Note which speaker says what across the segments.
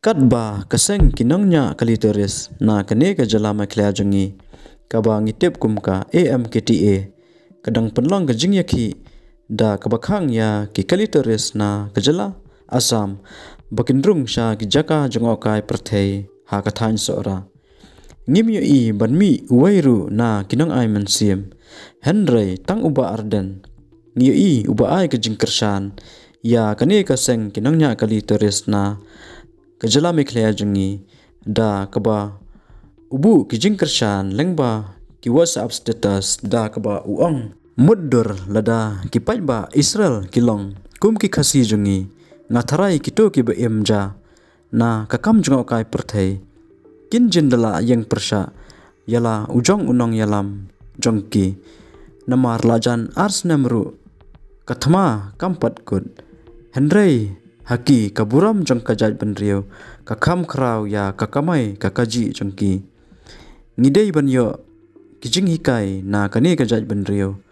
Speaker 1: kat ba kaseng kinongnya kaliteris na kane ka jalama klea jangi kaba ngitep kumka AMKTA kadang penlong ka jingyaki da kabakhang ya ki kaliteris na kajala Asam bakindrung sya ki jaka jangokai perthei ha kathain sora ngimyo i banmi uwairu na kinong ai mansim Henry tang uba arden ngiyo i uba ai ka jingkershan ya kane kaseng kinongnya kaliteris na kajala meklea jangi da kaba ubu kijing kershan lengba ki WhatsApp status da kaba uang muddur lada ki ba Israel kilong kum ki khasi jangi ngatharai kito ki ba emja na kakam jungo kai perthai kin jindala yang persha yala ujong unong yalam jongki namar lajan ars namru kathma kampat kut Henry haki kaburam jong kajat benriu kakam krau ya kakamai kakaji jongki ngidei banyo kijing hikai na kani kajat benriu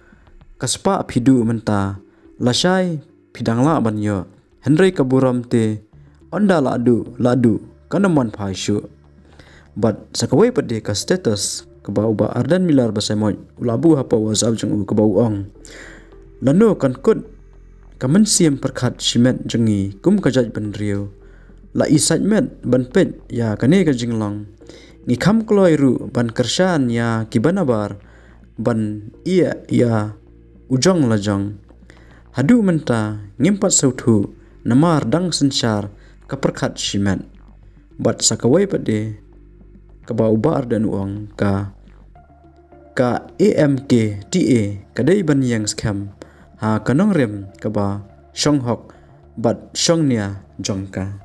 Speaker 1: kaspa phidu menta lasai phidangla banyo Henry kaburam te onda ladu kanaman phaishu but sakawai pade ka status kabau ba ardan milar basamoy ulabu hapa WhatsApp jong kabau ong lano kan kut kamen siam perkhat simet jangi kum kajat benriu la isajmet ban pet ya kane ka jinglong ngi kham kloi ru ban kershan ya kibanabar ban iya ya ujong lajong hadu menta ngimpat sautu namar dang sensar ka perkhat simet bat sakawai pade kabau bar dan uang ka AMKTA kadai ban yang scam ha kanong rem kaba shonghok bat shongnia jongka